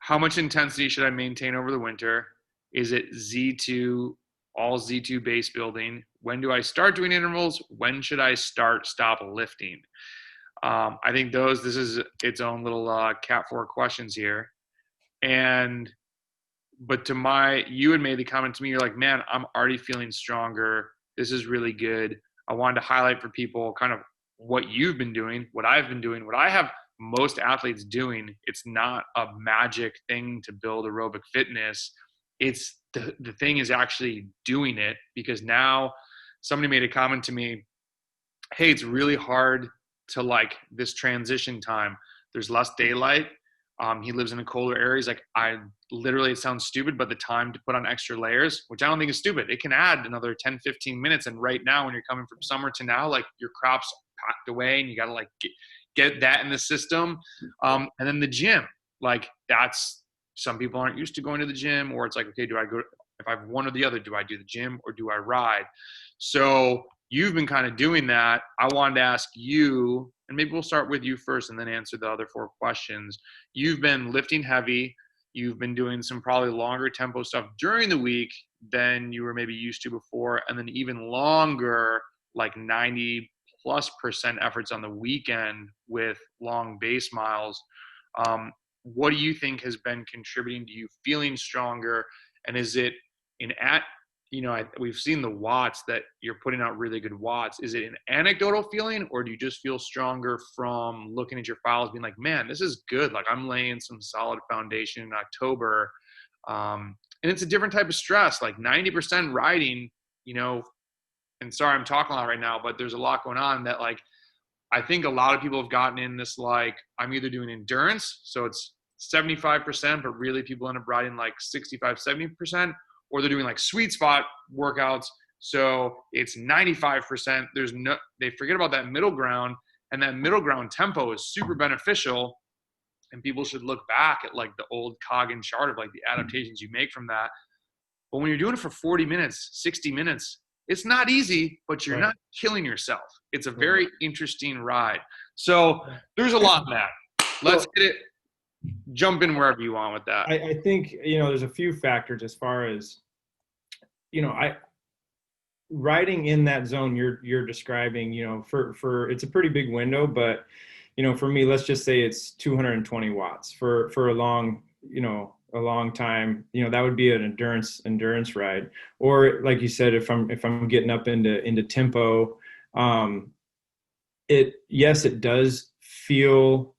how much intensity should I maintain over the winter? Is it Z2, all Z2 base building? When do I start doing intervals? When should I stop lifting? I think this is its own little cat 4 questions here. But you had made the comment to me, you're like, man, I'm already feeling stronger. This is really good. I wanted to highlight for people kind of what you've been doing, what I've been doing, what I have most athletes doing. It's not a magic thing to build aerobic fitness. It's the thing is actually doing it, because now somebody made a comment to me, hey, it's really hard to like this transition time. There's less daylight. He lives in a colder area. He's like, it sounds stupid, but the time to put on extra layers, which I don't think is stupid. It can add another 10, 15 minutes. And right now, when you're coming from summer to now, like your crop's packed away and you got to like get that in the system. And then the gym, like some people aren't used to going to the gym, or it's like, okay, if I have one or the other, do I do the gym or do I ride? So you've been kind of doing that. I wanted to ask you, and maybe we'll start with you first and then answer the other 4 questions. You've been lifting heavy. You've been doing some probably longer tempo stuff during the week than you were maybe used to before, and then even longer, like 90+% efforts on the weekend with long base miles. What do you think has been contributing to you feeling stronger? And is it we've seen the watts that you're putting out, really good watts. Is it an anecdotal feeling, or do you just feel stronger from looking at your files being like, man, this is good. Like I'm laying some solid foundation in October. And it's a different type of stress, like 90% riding, and sorry, I'm talking a lot right now, but there's a lot going on that like, I think a lot of people have gotten in this, like I'm either doing endurance, so it's 75%, but really people end up riding like 65, 70%, or they're doing like sweet spot workouts. So it's 95%. They forget about that middle ground, and that middle ground tempo is super beneficial. And people should look back at like the old Coggan chart of like the adaptations you make from that. But when you're doing it for 40 minutes, 60 minutes, it's not easy, but you're not killing yourself. It's a very interesting ride. So there's a lot in that. Let's get it. Jump in wherever you want with that. I think, there's a few factors as far as, riding in that zone you're describing, for it's a pretty big window, but, for me, let's just say it's 220 watts for a long time, that would be an endurance ride. Or like you said, if I'm getting up into tempo, it does feel,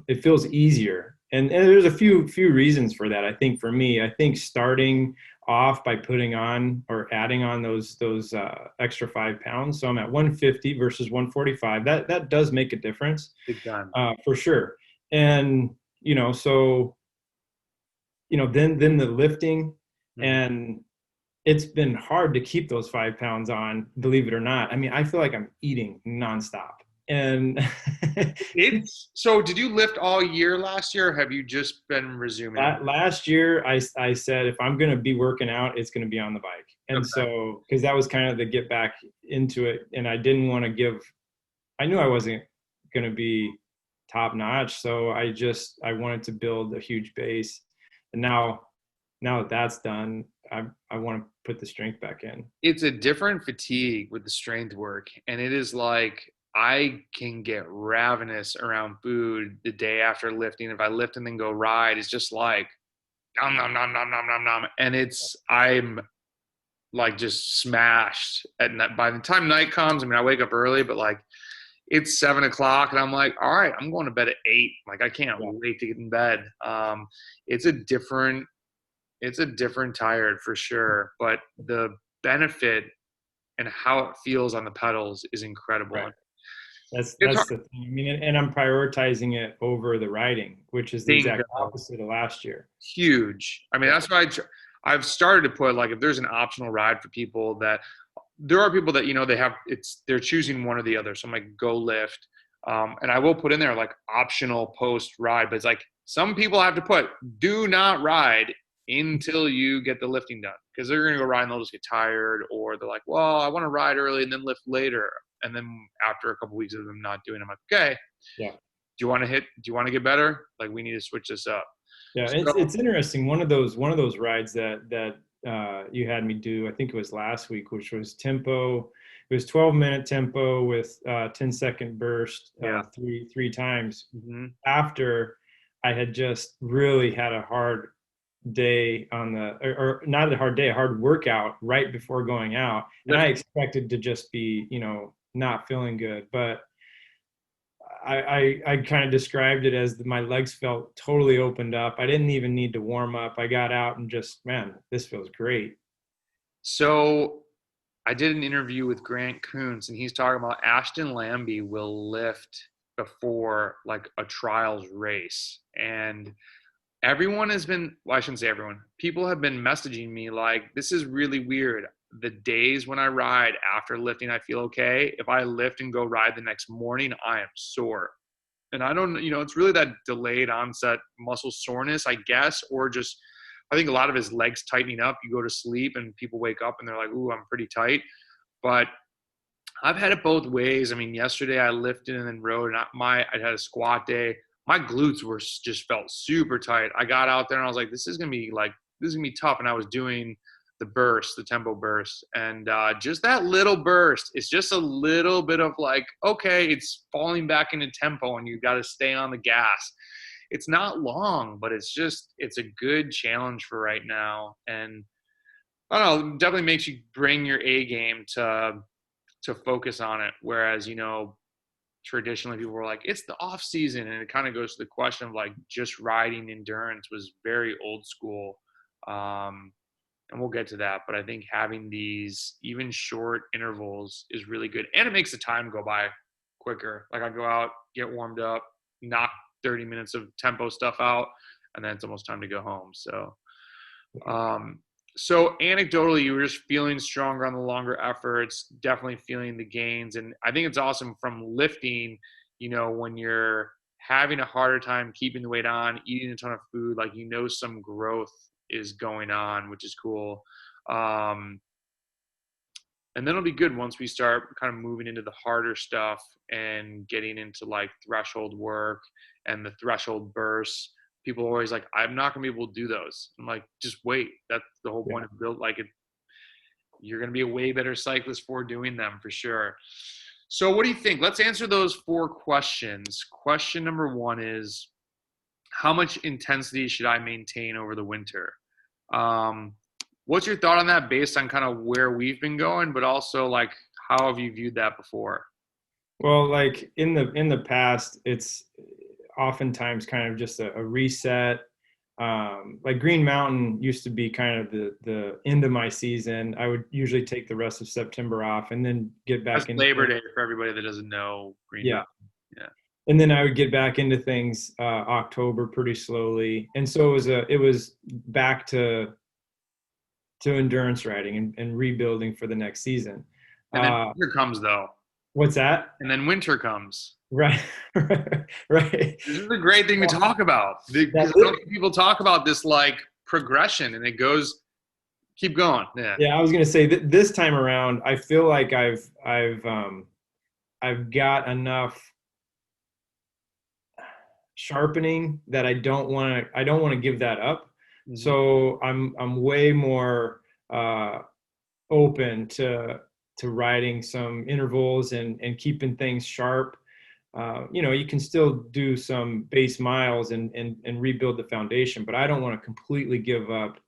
it feels easier. And there's a few reasons for that. I think for me, starting off by putting on or adding on those extra 5 pounds. So I'm at 150 versus 145. That does make a difference. Big time. For sure. And, so, then the lifting, and it's been hard to keep those 5 pounds on, believe it or not. I mean, I feel like I'm eating nonstop. And so did you lift all year last year, or have you just been resuming? Last year, I said, if I'm going to be working out, it's going to be on the bike. And so, because that was kind of the get back into it. And I didn't want to I knew I wasn't going to be top notch. So I wanted to build a huge base. And now that that's done, I want to put the strength back in. It's a different fatigue with the strength work. And it is like, I can get ravenous around food the day after lifting. If I lift and then go ride, it's just like, nom, nom, nom, nom, nom, nom, nom. And I'm like just smashed at night. By the time night comes, I mean, I wake up early, but like it's 7 o'clock and I'm like, all right, I'm going to bed at 8. Like, I can't wait to get in bed. It's a different tired for sure, but the benefit and how it feels on the pedals is incredible. Right. That's the thing. I mean, and I'm prioritizing it over the riding, which is the exact opposite of last year. Huge. I mean, that's why I've started to put, like, if there's an optional ride for people, that there are people that, they're choosing one or the other. So I'm like, go lift. And I will put in there like optional post ride, but it's like some people have to put, do not ride until you get the lifting done, because they're going to go ride and they'll just get tired, or they're like, well, I want to ride early and then lift later. And then after a couple of weeks of them not doing it, I'm like, okay, do you want to get better? Like, we need to switch this up. Yeah, it's interesting. One of those rides that you had me do, I think it was last week, which was tempo. It was 12-minute tempo with 10-second burst Yeah. three times. Hmm. After I had just really had a hard day or not a hard day, a hard workout right before going out, and I expected to just be, not feeling good, but I kind of described it as my legs felt totally opened up. I didn't even need to warm up. I got out and just, man, this feels great. So I did an interview with Grant Coons, and he's talking about Ashton Lambie will lift before like a trials race. And everyone has been, well, I shouldn't say everyone, people have been messaging me like, this is really weird. The days when I ride after lifting, I feel okay. If I lift and go ride the next morning, I am sore. And I don't, it's really that delayed onset muscle soreness, I guess, or just, I think a lot of his legs tightening up. You go to sleep and people wake up and they're like, ooh, I'm pretty tight. But I've had it both ways. I mean, yesterday I lifted and then rode, and I had a squat day. My glutes were just felt super tight. I got out there and I was like, this is gonna be tough. And I was doing the tempo burst, and just that little burst. It's just a little bit of like, okay, it's falling back into tempo, and you got to stay on the gas. It's not long, but it's a good challenge for right now. And I don't know, it definitely makes you bring your A game to focus on it. Whereas, traditionally people were like, it's the off season. And it kind of goes to the question of like just riding endurance was very old school. And we'll get to that. But I think having these even short intervals is really good. And it makes the time go by quicker. Like I go out, get warmed up, knock 30 minutes of tempo stuff out, and then it's almost time to go home. So anecdotally, you were just feeling stronger on the longer efforts, definitely feeling the gains. And I think it's awesome from lifting, when you're having a harder time keeping the weight on, eating a ton of food, like, some growth is going on, which is cool. And then it'll be good once we start kind of moving into the harder stuff and getting into like threshold work and the threshold bursts. People are always like, I'm not going to be able to do those. I'm like, just wait. That's the whole point of build. Like, you're going to be a way better cyclist for doing them for sure. So what do you think? Let's answer those 4 questions. Question number 1 is, how much intensity should I maintain over the winter? What's your thought on that based on kind of where we've been going, but also like, how have you viewed that before? Well, like in the past, it's oftentimes kind of just a reset. Like Green Mountain used to be kind of the end of my season. I would usually take the rest of September off and then get back into Labor Day for everybody that doesn't know Green Mountain. Yeah. And then I would get back into things October pretty slowly. And so it was back to endurance riding and rebuilding for the next season. And then winter comes though. What's that? And then winter comes. Right. Right. This is a great thing to talk about. Because people talk about this like progression, and it goes, keep going. Yeah. I was going to say that this time around, I feel like I've got enough sharpening that I don't want to give that up. Mm-hmm. So I'm way more open to riding some intervals and keeping things sharp. You can still do some base miles and rebuild the foundation, but I don't want to completely give up,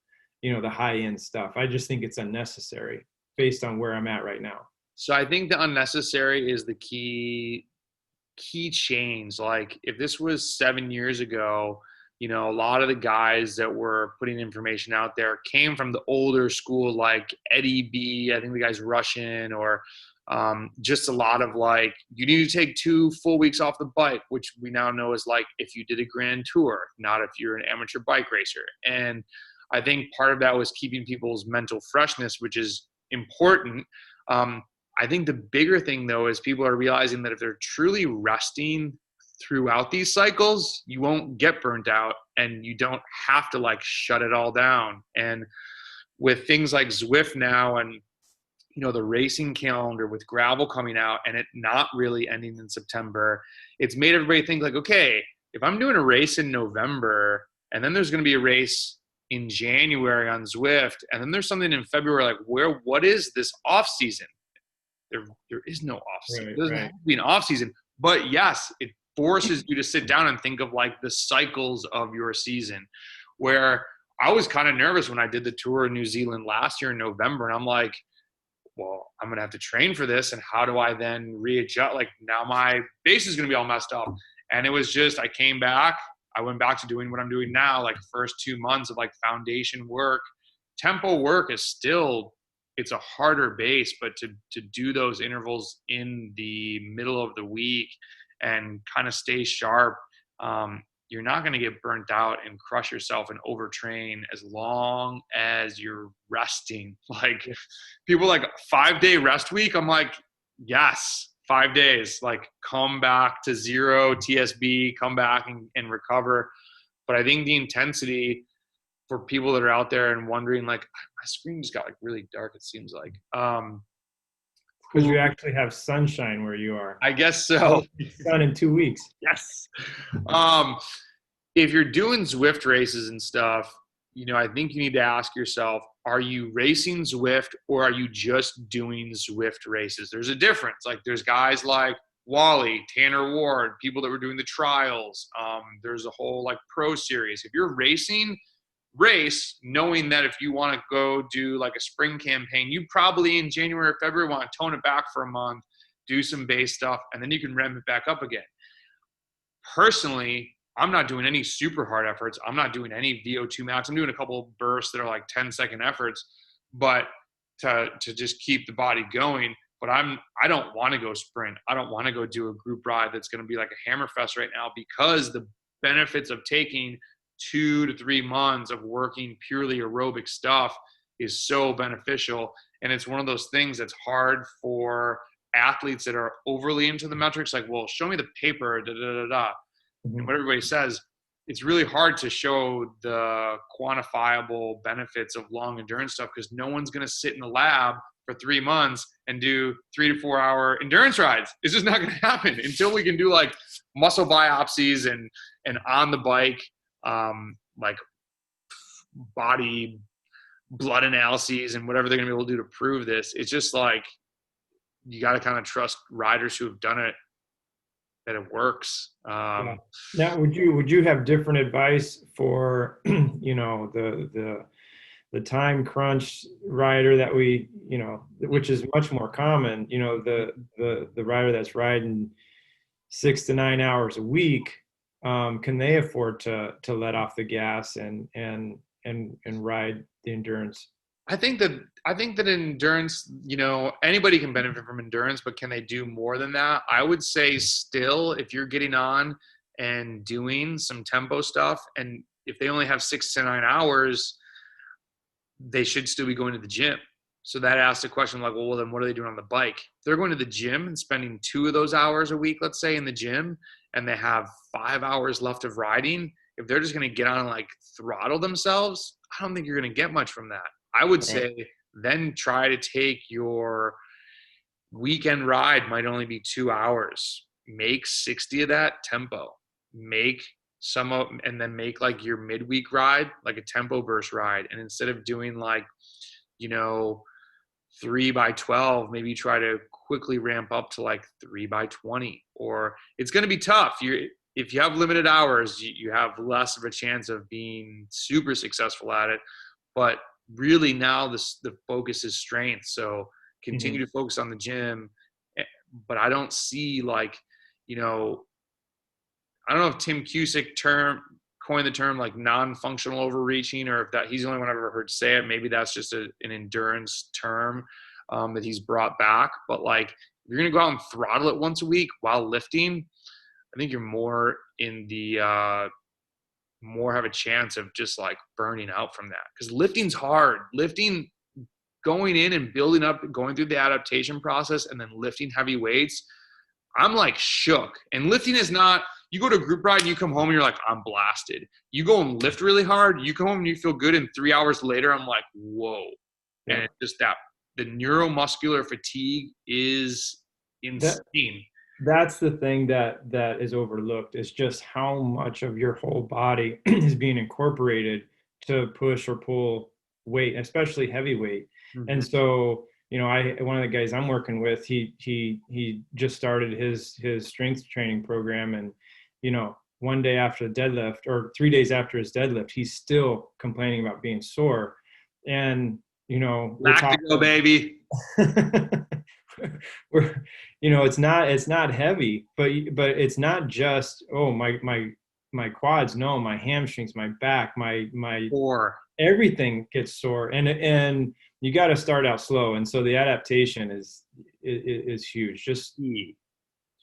the high end stuff. I just think it's unnecessary based on where I'm at right now. So I think the unnecessary is the key change. Like if this was 7 years ago, a lot of the guys that were putting information out there came from the older school, like Eddie B, I think the guy's Russian, or just a lot of like, you need to take 2 full weeks off the bike, which we now know is like if you did a grand tour, not if you're an amateur bike racer. And I think part of that was keeping people's mental freshness, which is important. I think the bigger thing though is people are realizing that if they're truly resting throughout these cycles, you won't get burnt out and you don't have to like shut it all down. And with things like Zwift now and the racing calendar with gravel coming out and it not really ending in September, it's made everybody think like, okay, if I'm doing a race in November And then there's going to be a race in January on Zwift. And then there's something in February, like what is this off season? There is no off season. There doesn't have to be an off season, but yes, it forces you to sit down and think of like the cycles of your season, where I was kind of nervous when I did the tour in New Zealand last year in November. And I'm like, well, I'm going to have to train for this. And how do I then readjust? Like now my base is going to be all messed up. And it was just, I went back to doing what I'm doing now, like first 2 months of like foundation work. Tempo work is still, it's a harder base, but to do those intervals in the middle of the week and kind of stay sharp, you're not going to get burnt out and crush yourself and overtrain as long as you're resting. Like people like 5-day rest week. I'm like, yes, 5 days, like come back to 0 TSB, come back and recover. But I think the intensity for people that are out there and wondering, like my screen just got like really dark, it seems like. Because you actually have sunshine where you are. I guess so. Sun in 2 weeks. Yes. If you're doing Zwift races and stuff, you know, I think you need to ask yourself, are you racing Zwift or are you just doing Zwift races? There's a difference. Like there's guys like Wally, Tanner Ward, people that were doing the trials. There's a whole like pro series. If you're racing, race knowing that if you want to go do like a spring campaign, you probably in January or February want to tone it back for a month, do some base stuff, and then you can ramp it back up again. Personally, I'm not doing any super hard efforts. I'm not doing any VO2 max. I'm doing a couple of bursts that are like 10-second efforts, but to just keep the body going. But I don't want to go sprint. I don't want to go do a group ride that's going to be like a hammer fest right now, because the benefits of taking 2 to 3 months of working purely aerobic stuff is so beneficial. And it's one of those things that's hard for athletes that are overly into the metrics. Like, well, show me the paper, da, da, da, da. And what everybody says, it's really hard to show the quantifiable benefits of long endurance stuff, because no one's going to sit in the lab for 3 months and do 3 to 4 hour endurance rides. It's just not going to happen until we can do like muscle biopsies and on the bike, like body blood analyses and whatever they're going to be able to do to prove this. It's just like, you got to kind of trust riders who have done it, that it works. Now, would you have different advice for, you know, the time crunch rider that we, you know, which is much more common, you know, the rider that's riding 6 to 9 hours a week, can they afford to let off the gas and ride the endurance? I think that endurance, you know, anybody can benefit from endurance, but can they do more than that? I would say still, if you're getting on and doing some tempo stuff, and if they only have 6 to 9 hours, they should still be going to the gym. So that asks the question like, well, then what are they doing on the bike? If they're going to the gym and spending 2 of those hours a week, let's say in the gym, and they have 5 hours left of riding, if they're just going to get on and like throttle themselves, I don't think you're going to get much from that. I would say then try to take your weekend ride, might only be 2 hours. Make 60 of that tempo. Make some of, and then make like your midweek ride, like a tempo burst ride. And instead of doing like, you know, 3x12, maybe try to quickly ramp up to like 3x20. Or it's going to be tough. If you have limited hours, you have less of a chance of being super successful at it. But really now the focus is strength. So continue to focus on the gym. But I don't see like, you know, I don't know if Tim Cusick coined the term like non-functional overreaching, or if that he's the only one I've ever heard say it. Maybe that's just an endurance term that he's brought back. But like, if you're going to go out and throttle it once a week while lifting, I think you're more in the more have a chance of just like burning out from that, because lifting's hard. Lifting, going in and building up, going through the adaptation process and then lifting heavy weights, I'm like shook. And lifting is not, you go to a group ride and you come home and you're like, I'm blasted. You go and lift really hard, you come home and you feel good, and 3 hours later I'm like, whoa. And it's just that the neuromuscular fatigue is insane. that's the thing that is overlooked, is just how much of your whole body is being incorporated to push or pull weight, especially heavy weight. And Mhm. so, I one of the guys I'm working with, he just started his strength training program, and one day after the deadlift, or 3 days after his deadlift, he's still complaining about being sore. And we're Lactigo, talking. baby. we're it's not heavy, but it's not just, oh, my quads, no, my hamstrings, my back, my Or everything gets sore, and you got to start out slow. And so the adaptation is huge. Just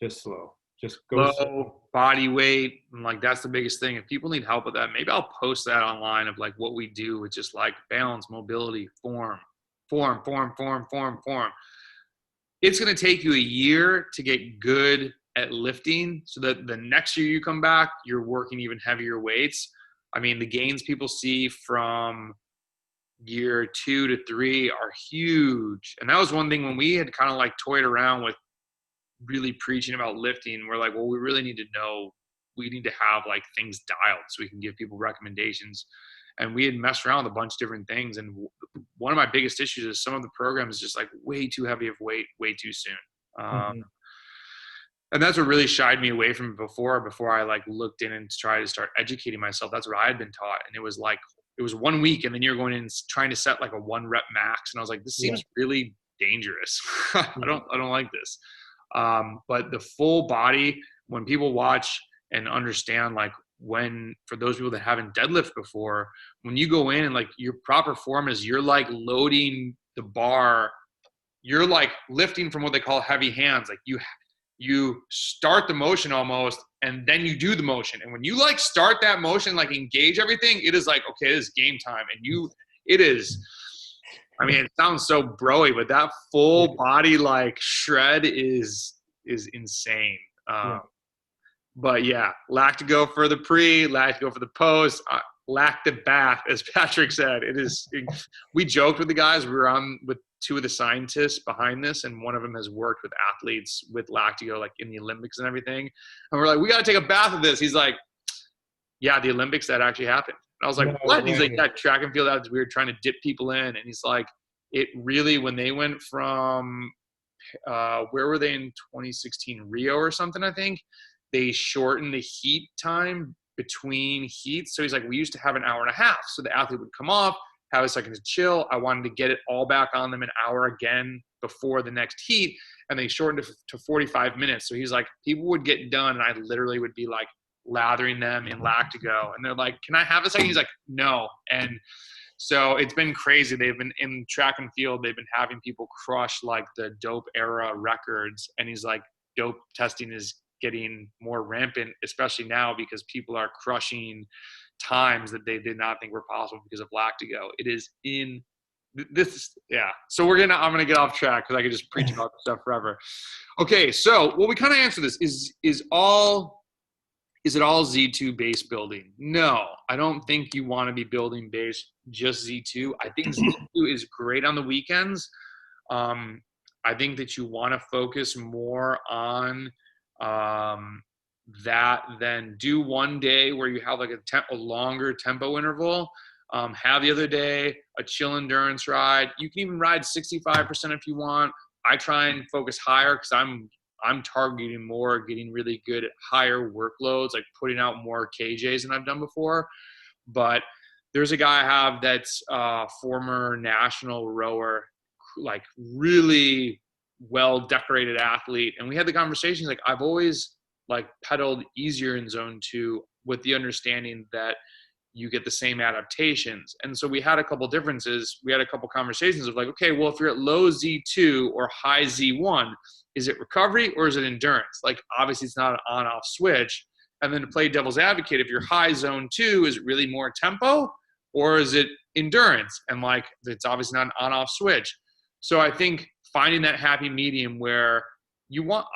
slow, just go slow. low body weight, and like that's the biggest thing. If people need help with that, maybe I'll post that online of like what we do with just like balance, mobility, form. It's going to take you a year to get good at lifting so that the next year you come back, you're working even heavier weights. I mean, the gains people see from year 2 to 3 are huge. And that was one thing when we had kind of like toyed around with really preaching about lifting. We're like, well, we really need to know, we need to have like things dialed so we can give people recommendations. And we had messed around with a bunch of different things. And one of my biggest issues is some of the programs is just like way too heavy of weight, way too soon. Um, Mhm. and that's what really shied me away from it before I like looked in and tried to start educating myself. That's what I had been taught. And it was like, it was 1 week and then you're going in and trying to set like a 1 rep max. And I was like, this Yeah, seems really dangerous. I yeah, don't like this. But the full body, when people watch and understand, like when, for those people that haven't deadlift before, when you go in and like your proper form is you're like loading the bar, you're like lifting from what they call heavy hands. Like you start the motion almost, and then you do the motion. And when you like start that motion, like engage everything, it is like, okay, it is game time. And it is, I mean, it sounds so broy, but that yeah, full body like shred is insane. yeah. But yeah, lactigo for the pre, lactigo for the post, lactic bath, as Patrick said. It is. We joked with the guys. We were on with two of the scientists behind this, and one of them has worked with athletes with lactigo, like in the Olympics and everything. And we're like, we got to take a bath of this. He's like, yeah, the Olympics, that actually happened. And I was like, No what? And he's like, way. yeah, track and field, that was weird trying to dip people in. And he's like, it really, when they went from, where were they in 2016, Rio or something, I think, they shortened the heat time between heats. So he's like, we used to have an hour and a half. So the athlete would come off, have a second to chill. I wanted to get it all back on them an hour again before the next heat. And they shortened it to 45 minutes. So he's like, people would get done and I literally would be like lathering them in lactigo. And they're like, can I have a second? He's like, no. And so it's been crazy. They've been in track and field. They've been having people crush like the dope era records. And he's like, dope testing is getting more rampant, especially now because people are crushing times that they did not think were possible because of lactigo. It is in this. Yeah. So I'm going to get off track because I could just preach about this stuff forever. Okay. So, well, we kind of answer this is it all Z2 base building? No, I don't think you want to be building base just Z2. I think Z2 is great on the weekends. I think that you want to focus more on that than do one day where you have like a longer tempo interval. Have the other day a chill endurance ride. You can even ride 65% if you want. I try and focus higher because I'm targeting more, getting really good at higher workloads, like putting out more KJs than I've done before. But there's a guy I have that's a former national rower, like really well decorated athlete. And we had the conversations like I've always like pedaled easier in zone 2 with the understanding that you get the same adaptations. And so we had a couple differences. We had a couple conversations of like, okay, well, if you're at low Z2 or high Z1, is it recovery or is it endurance? Like, obviously it's not an on-off switch. And then to play devil's advocate, if you're high zone 2, is it really more tempo or is it endurance? And like, it's obviously not an on-off switch. So I think finding that happy medium where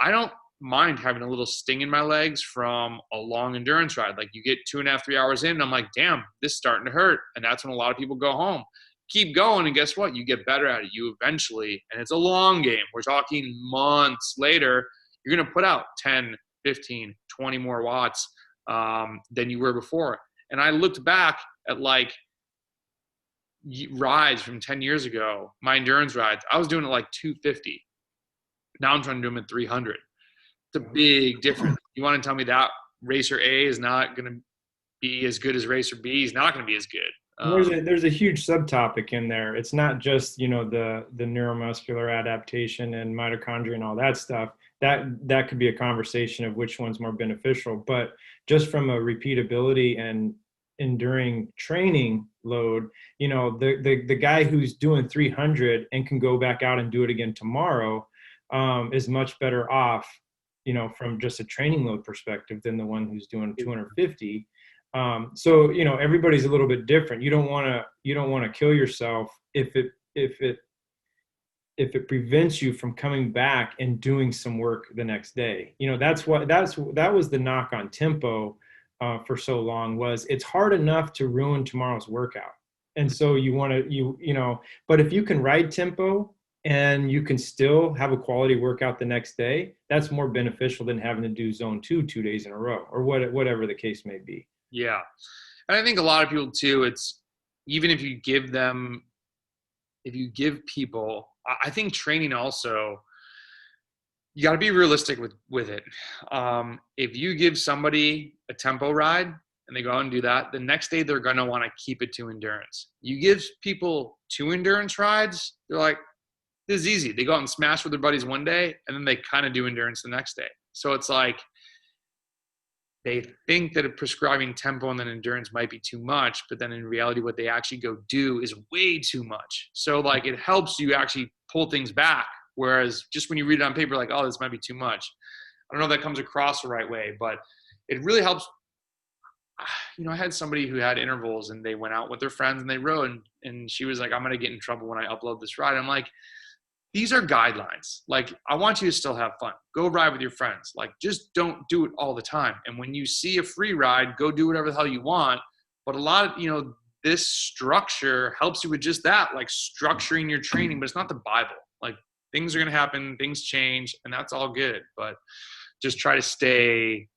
I don't mind having a little sting in my legs from a long endurance ride. Like you get 2.5, 3 hours in and I'm like, damn, this is starting to hurt. And that's when a lot of people go home. Keep going, and guess what? You get better at it. You eventually, and it's a long game. We're talking months later. you're going to put out 10, 15, 20 more watts than you were before. And I looked back at like rides from 10 years ago, my endurance rides. I was doing it like 250. Now I'm trying to do them at 300. It's a big difference. You want to tell me that racer A is not going to be as good as racer B? He's not going to be as good. There's a huge subtopic in there. It's not just, you know, the neuromuscular adaptation and mitochondria and all that stuff. That could be a conversation of which one's more beneficial. But just from a repeatability and enduring training load, you know, the guy who's doing 300 and can go back out and do it again tomorrow is much better off, you know, from just a training load perspective than the one who's doing 250. So, you know, everybody's a little bit different. You don't want to kill yourself if it prevents you from coming back and doing some work the next day. You know, that was the knock on tempo for so long, was it's hard enough to ruin tomorrow's workout. And so you know, but if you can ride tempo and you can still have a quality workout the next day, that's more beneficial than having to do zone 2 days in a row, or whatever the case may be. Yeah. And I think a lot of people too, it's even if you give people, I think training also, you got to be realistic with it. If you give somebody a tempo ride and they go out and do that, the next day they're going to want to keep it to endurance. You give people 2 endurance rides, they're like, this is easy. They go out and smash with their buddies one day and then they kind of do endurance the next day. So it's like, they think that prescribing tempo and then endurance might be too much, but then in reality, what they actually go do is way too much. So like it helps you actually pull things back. Whereas just when you read it on paper, like, oh, this might be too much. I don't know if that comes across the right way, but it really helps. You know, I had somebody who had intervals and they went out with their friends and they rode and she was like, I'm going to get in trouble when I upload this ride. I'm like, these are guidelines. Like, I want you to still have fun. Go ride with your friends. Like, just don't do it all the time. And when you see a free ride, go do whatever the hell you want. But a lot of, you know, this structure helps you with just that, like structuring your training, but it's not the Bible. Like, things are going to happen, things change, and that's all good. But just try to stay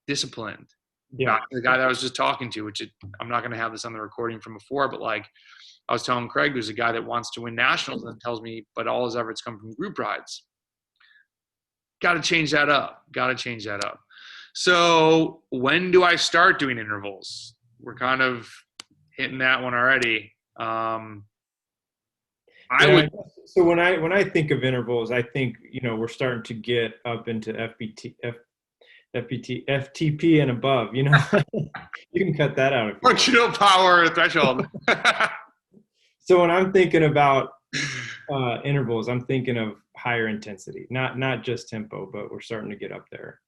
disciplined. Yeah. The guy that I was just talking to, I'm not going to have this on the recording from before, but like, I was telling Craig, there's a guy that wants to win nationals and tells me, but all his efforts come from group rides. Got to change that up. So when do I start doing intervals? We're kind of hitting that one already. So when I think of intervals, I think, you know, we're starting to get up into FTP and above, you know. You can cut that out. Functional power threshold. So when I'm thinking about intervals, I'm thinking of higher intensity, not just tempo, but we're starting to get up there.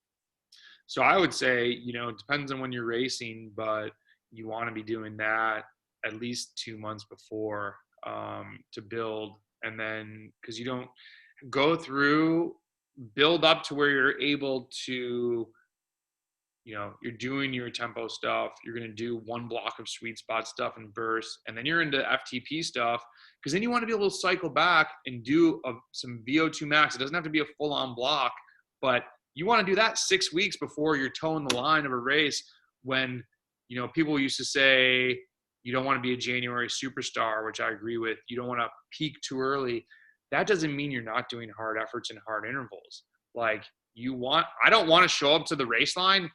So I would say, you know, it depends on when you're racing, but you want to be doing that at least 2 months before to build. And then, because you don't build up to where you're able to, you know, you're doing your tempo stuff. You're going to do one block of sweet spot stuff and bursts. And then you're into FTP stuff, because then you want to be able to cycle back and do some VO2 max. It doesn't have to be a full on block, but you want to do that 6 weeks before you're towing the line of a race, when, you know, people used to say you don't want to be a January superstar, which I agree with. You don't want to peak too early. That doesn't mean you're not doing hard efforts and hard intervals. Like, I don't want to show up to the race line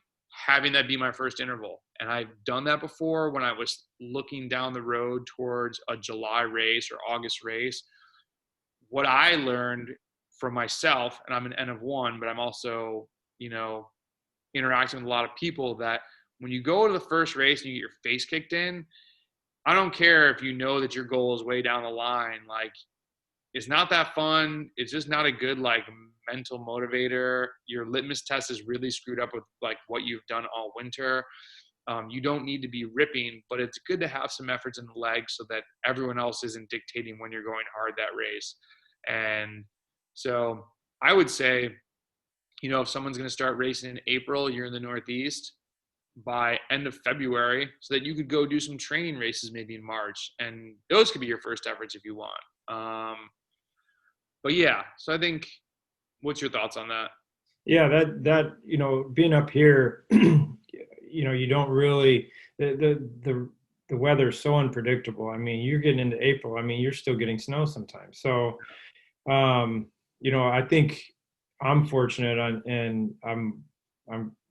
having that be my first interval. And I've done that before when I was looking down the road towards a July race or August race. What I learned for myself, and I'm an N of 1, but I'm also, you know, interacting with a lot of people, that when you go to the first race and you get your face kicked in, I don't care if you know that your goal is way down the line. Like, it's not that fun. It's just not a good, like, mental motivator. Your litmus test is really screwed up with, like, what you've done all winter. You don't need to be ripping, but it's good to have some efforts in the legs so that everyone else isn't dictating when you're going hard that race. And so I would say, you know, if someone's going to start racing in April, you're in the Northeast, by end of February, so that you could go do some training races maybe in March, and those could be your first efforts if you want. But yeah, so I think, what's your thoughts on that? Yeah, that being up here, you don't really the weather is so unpredictable. I mean, you're getting into April. I mean, you're still getting snow sometimes. So, um, I think I'm fortunate and I'm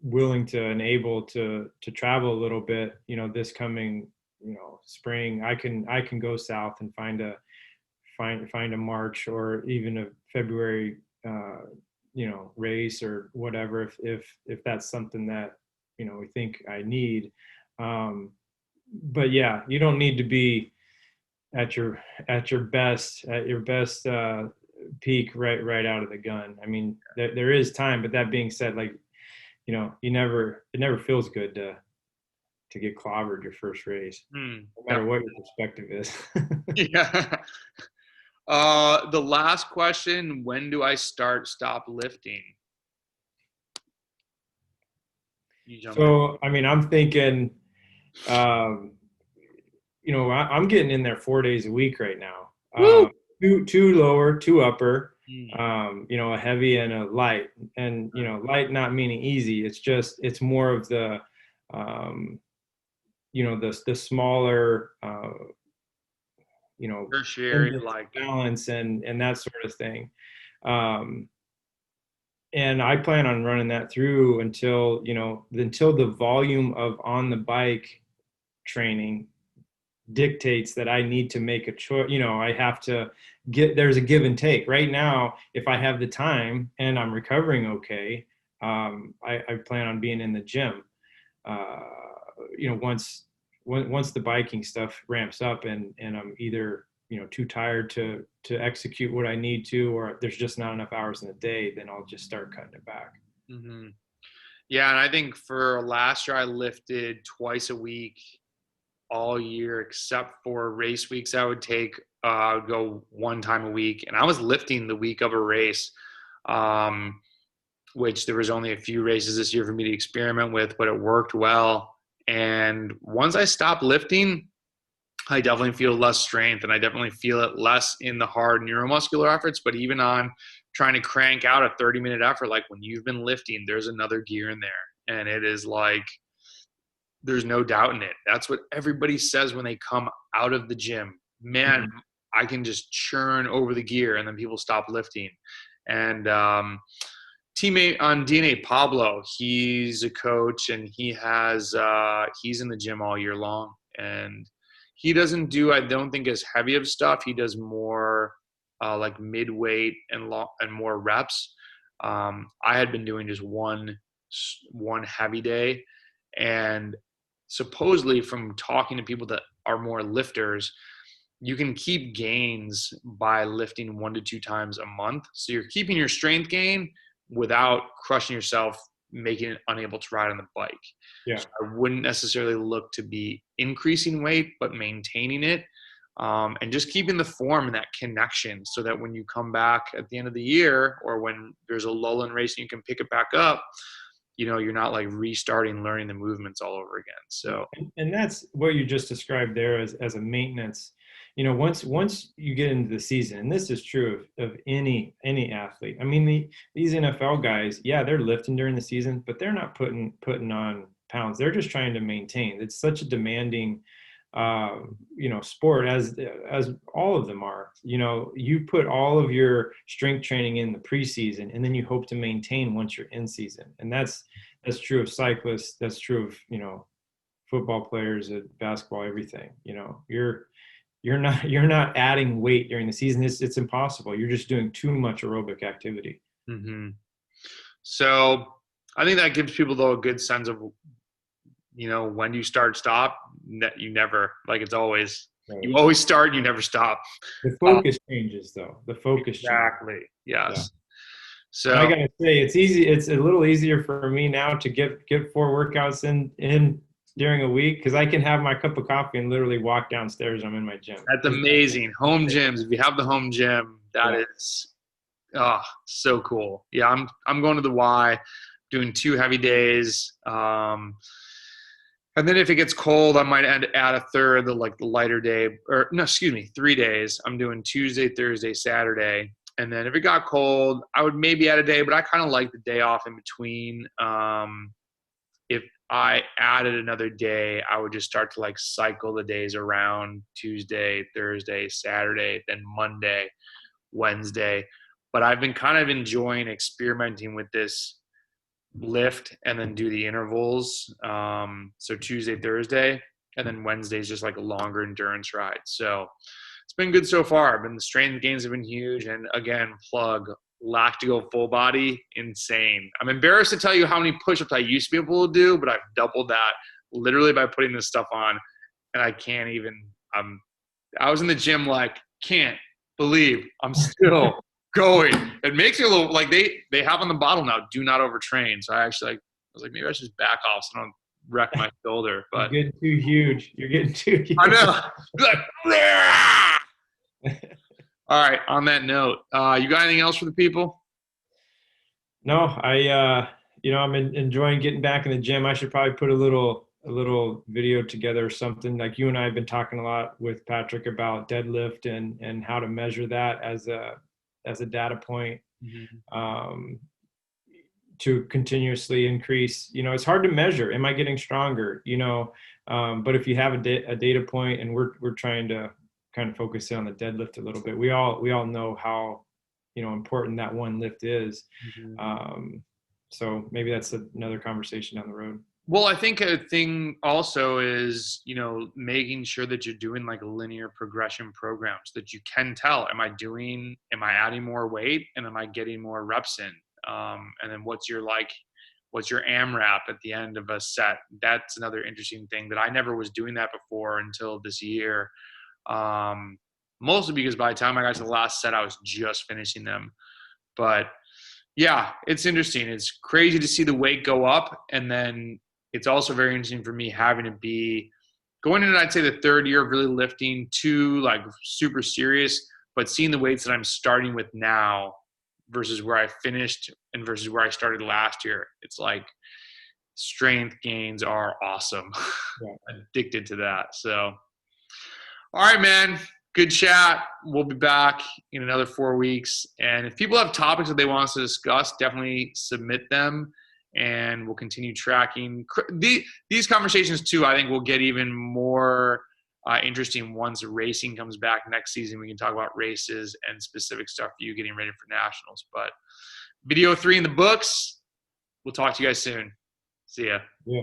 willing to and able to travel a little bit. This coming spring, I can go south and find a March or even a February race or whatever if that's something that we think I need. But yeah, you don't need to be at your best peak right out of the gun. I mean, there is time, but that being said, like it never feels good to get clobbered your first race, no matter what your perspective is. Yeah. The last question, when do I stop lifting? You jump in. So, I mean, I'm thinking, um, I'm getting in there 4 days a week right now. Woo! Two lower, two upper, Mm. a heavy and a light. And, light not meaning easy. It's more of um, the smaller, Tertiary, endless like, balance and that sort of thing. Um, and I plan on running that through until the volume of on the bike training dictates that I need to make a choice. I have to there's a give and take. Right now, if I have the time and I'm recovering okay, I plan on being in the gym. Uh, once the biking stuff ramps up and I'm either too tired to execute what I need to, or there's just not enough hours in the day, then I'll just start cutting it back. hmm yeah. And I think for last year, I lifted twice a week all year, except for race weeks. I would go one time a week, and I was lifting the week of a race. Um, which there was only a few races this year for me to experiment with, but it worked well. And once I stopped lifting, I definitely feel less strength, and I definitely feel it less in the hard neuromuscular efforts, but even on trying to crank out a 30-minute effort, like when you've been lifting, there's another gear in there. And it is like, there's no doubt in it. That's what everybody says when they come out of the gym. Man, Mhm. I can just churn over the gear, and then people stop lifting. And teammate on DNA, Pablo, he's a coach, and he's in the gym all year long, and he doesn't do, I don't think, as heavy of stuff. He does more like mid weight and more reps. I had been doing just one heavy day, and supposedly from talking to people that are more lifters, you can keep gains by lifting 1 to 2 times a month. So you're keeping your strength gain without crushing yourself, making it unable to ride on the bike. Yeah. So I wouldn't necessarily look to be increasing weight, but maintaining it, and just keeping the form and that connection, so that when you come back at the end of the year, or when there's a lull in racing, you can pick it back up. You're not like restarting learning the movements all over again. So And that's what you just described there as a maintenance. Once you get into the season, and this is true of any athlete. I mean, these NFL guys, yeah, they're lifting during the season, but they're not putting on pounds. They're just trying to maintain. It's such a demanding sport, as all of them are. You put all of your strength training in the preseason, and then you hope to maintain once you're in season. And that's true of cyclists. That's true of football players, at basketball, everything. You're not adding weight during the season. It's impossible. You're just doing too much aerobic activity. hmm so I think that gives people, though, a good sense of, when you stop, you never, like, it's always, Right. you always start, you never stop. The focus changes, though. The focus changes. Exactly. Yes. Yeah. And I So, gotta say, it's easy. It's a little easier for me now to get 4 workouts in during a week, because I can have my cup of coffee and literally walk downstairs. I'm in my gym. that's amazing. Home gyms. If you have the home gym, that Yeah. is, so cool. Yeah. I'm going to the Y, doing 2 heavy days. And then if it gets cold, I might add a third, the lighter day, or no, excuse me, 3 days. I'm doing Tuesday, Thursday, Saturday. And then if it got cold, I would maybe add a day, but I kind of like the day off in between. If I added another day, I would just start to like cycle the days around: Tuesday, Thursday, Saturday, then Monday, Wednesday. But I've been kind of enjoying experimenting with this lift and then do the intervals. So Tuesday, Thursday, and then Wednesday is just like a longer endurance ride. So it's been good so far. The strength gains have been huge. And again, plug, lactigo full body, insane. I'm embarrassed to tell you how many push-ups I used to be able to do, but I've doubled that literally by putting this stuff on. And I can't even, I was in the gym like, can't believe I'm still going. It makes me a little, like they have on the bottle now, do not overtrain. So I actually I was like, maybe I should just back off so I don't wreck my shoulder. But you're getting too huge. You're getting too huge. I know. All right. On that note, you got anything else for the people? No, I'm enjoying getting back in the gym. I should probably put a little video together or something. Like you and I have been talking a lot with Patrick about deadlift and how to measure that as a data point. Mm-hmm. To continuously increase. It's hard to measure. Am I getting stronger? But if you have a data point, and we're trying to kind of focus in on the deadlift a little bit. We all know how important that one lift is. Mm-hmm. So maybe that's another conversation down the road. Well, I think a thing also is, making sure that you're doing like linear progression programs that you can tell, am I adding more weight and am I getting more reps in? And then what's your AMRAP at the end of a set? That's another interesting thing that I never was doing that before until this year. Mostly because by the time I got to the last set, I was just finishing them. But yeah, it's interesting. It's crazy to see the weight go up. And then it's also very interesting for me having to be going into, I'd say, the third year of really lifting to like super serious, but seeing the weights that I'm starting with now versus where I finished and versus where I started last year. It's like strength gains are awesome. Yeah. Addicted to that. So, all right, man. Good chat. We'll be back in another 4 weeks. And if people have topics that they want us to discuss, definitely submit them and we'll continue tracking. These conversations too, I think will get even more interesting once racing comes back next season. We can talk about races and specific stuff for you getting ready for nationals. But video 3 in the books. We'll talk to you guys soon. See ya. Yeah.